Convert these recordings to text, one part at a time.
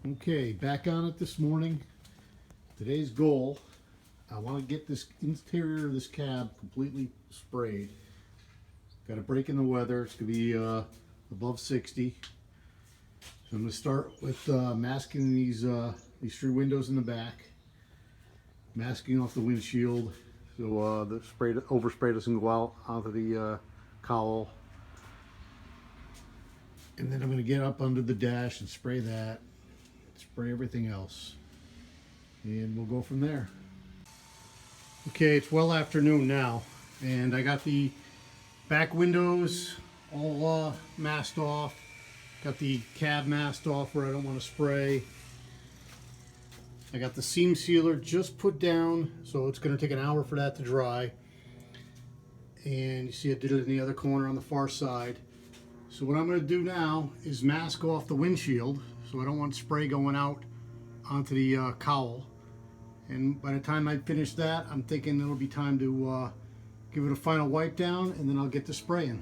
Okay, back on it this morning. Today's goal, I want to get this interior of this cab completely sprayed. Got a break in the weather. It's going to be above 60. So I'm going to start with masking these three windows in the back, masking off the windshield so the overspray doesn't go out onto the cowl. And then I'm going to get up under the dash and spray that, spray everything else, and we'll go from there. Okay, it's well afternoon now, and I got the back windows all masked off, got the cab masked off where I don't want to spray. I got the seam sealer just put down, so it's going to take an hour for that to dry. And you see I did it in the other corner on the far side. So what I'm going to do now is mask off the windshield, so I don't want spray going out onto the cowl. And by the time I finish that, I'm thinking it'll be time to give it a final wipe down, and then I'll get to spraying.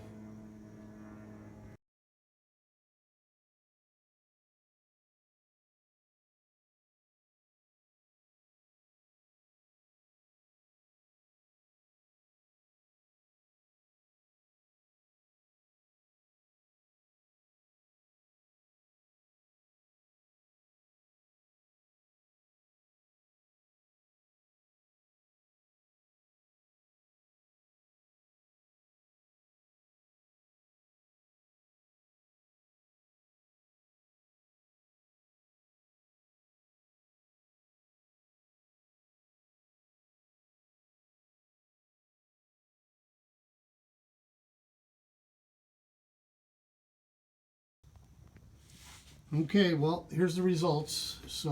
Okay, well, here's the results. It's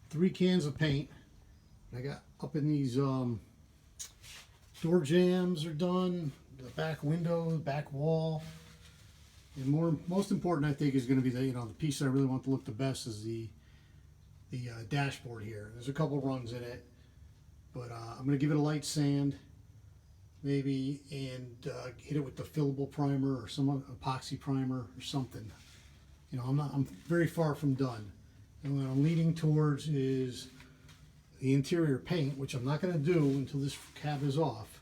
3 cans of paint I got up in these door jambs are done, the back window, the back wall, and most important I think is going to be the the piece that I really want to look the best is the dashboard here. There's a couple runs in it, but I'm going to give it a light sand maybe, and hit it with the fillable primer or some epoxy primer or something. I'm very far from done. And what I'm leaning towards is the interior paint, which I'm not going to do until this cab is off.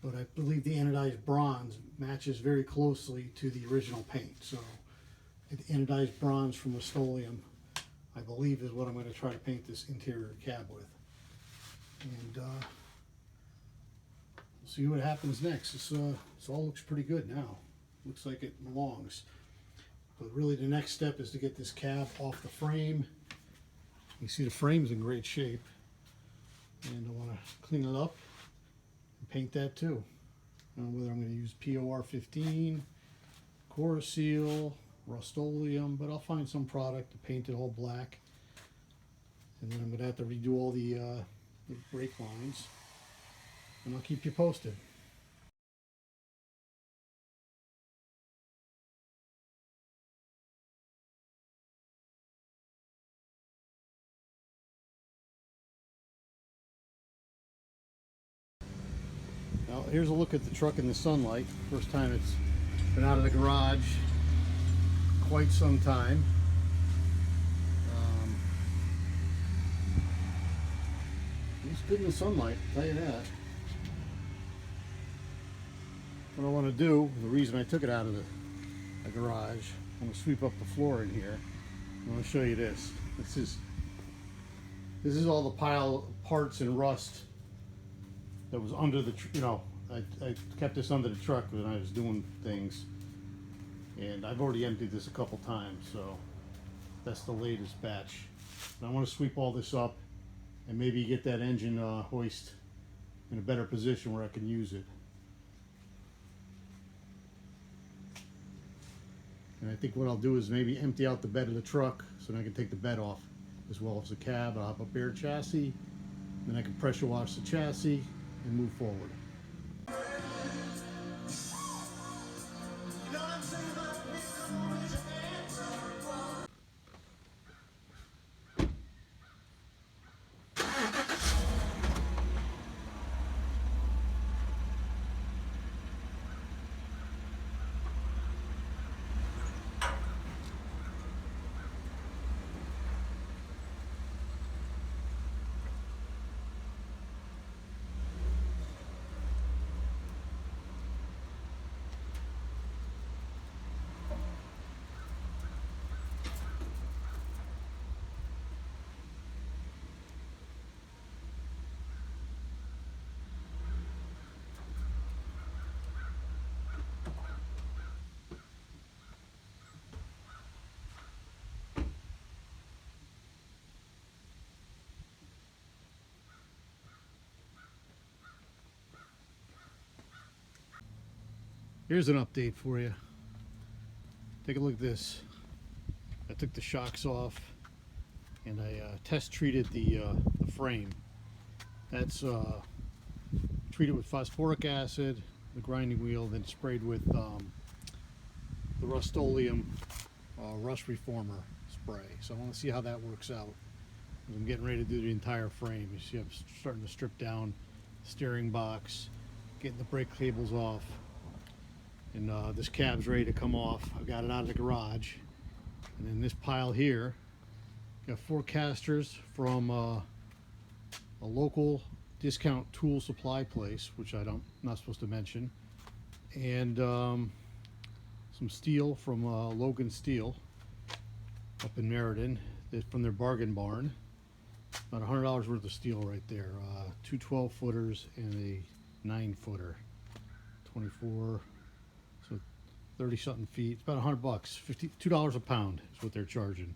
But I believe the anodized bronze matches very closely to the original paint. So the anodized bronze from Rust-Oleum, I believe, is what I'm going to try to paint this interior cab with. And we'll see what happens next. This all looks pretty good now. Looks like it belongs. But really the next step is to get this cab off the frame. You see the frame's in great shape. And I want to clean it up and paint that too. I don't know whether I'm going to use POR 15, Corosil, Rust-Oleum, but I'll find some product to paint it all black. And then I'm going to have to redo all the brake lines. And I'll keep you posted. Now here's a look at the truck in the sunlight. First time it's been out of the garage quite some time. It's good in the sunlight, I'll tell you that. What I want to do, the reason I took it out of the garage, I'm going to sweep up the floor in here. I want to show you this. This is all the pile of parts and rust that was under the, I kept this under the truck when I was doing things, and I've already emptied this a couple times, so that's the latest batch. And I want to sweep all this up and maybe get that engine hoist in a better position where I can use it. And I think what I'll do is maybe empty out the bed of the truck so that I can take the bed off as well as the cab. I'll have a bare chassis, then I can pressure wash the chassis and move forward. Here's an update for you. Take a look at this. I took the shocks off and I test treated the frame. That's treated with phosphoric acid, the grinding wheel, then sprayed with the Rust-Oleum rust reformer spray. So I want to see how that works out. I'm getting ready to do the entire frame. You see I'm starting to strip down the steering box, getting the brake cables off, and this cab's ready to come off. I've got it out of the garage. And then this pile here, got 4 casters from a local discount tool supply place, which I'm not supposed to mention, and some steel from Logan Steel up in Meriden, from their bargain barn. About $100 worth of steel right there. 2 12-footers and a 9-footer. 24, so 30-something feet. It's about $100, $52 a pound is what they're charging.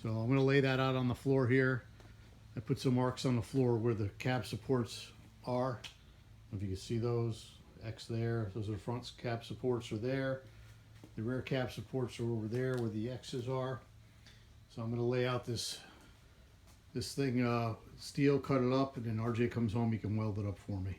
So I'm going to lay that out on the floor here. I put some marks on the floor where the cab supports are. I don't know if you can see those. X there. Those are the front cab supports are there. The rear cab supports are over there where the X's are. So I'm going to lay out this thing, steel, cut it up, and then RJ comes home, he can weld it up for me.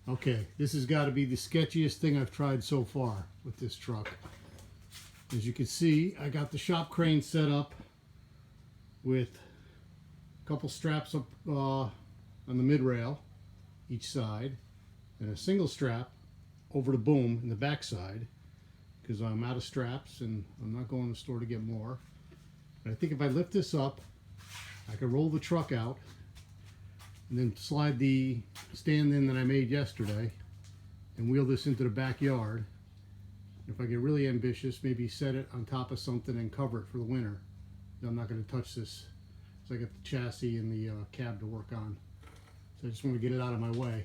Okay, this has got to be the sketchiest thing I've tried so far with this truck. As you can see, I got the shop crane set up with a couple straps up on the mid rail each side, and a single strap over the boom in the back side, because I'm out of straps and I'm not going to the store to get more. But I think if I lift this up, I can roll the truck out and then slide the stand in that I made yesterday and wheel this into the backyard. If I get really ambitious, maybe set it on top of something and cover it for the winter. I'm not going to touch this, so I got the chassis and the cab to work on. So I just want to get it out of my way.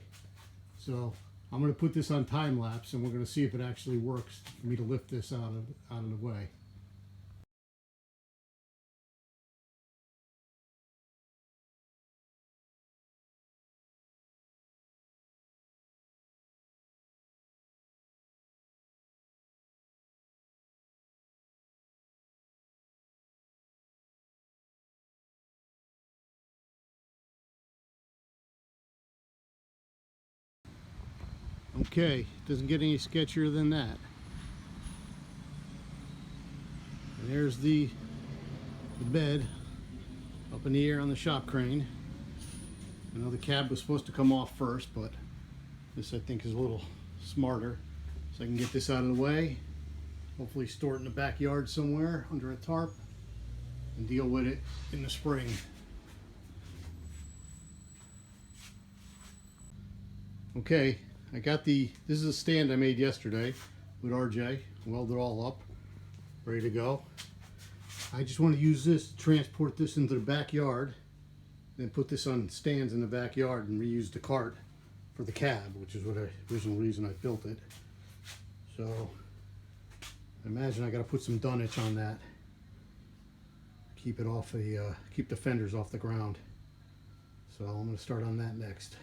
So I'm going to put this on time lapse, and we're going to see if it actually works for me to lift this out of the way. Okay, doesn't get any sketchier than that. And there's the bed up in the air on the shop crane. I know the cab was supposed to come off first, but this I think is a little smarter. So I can get this out of the way, hopefully store it in the backyard somewhere under a tarp, and deal with it in the spring. Okay, I got this is a stand I made yesterday with RJ, welded it all up, ready to go. I just want to use this to transport this into the backyard, then put this on stands in the backyard and reuse the cart for the cab, which is what original reason I built it. So I imagine I got to put some dunnage on that, keep it off keep the fenders off the ground. So I'm going to start on that next.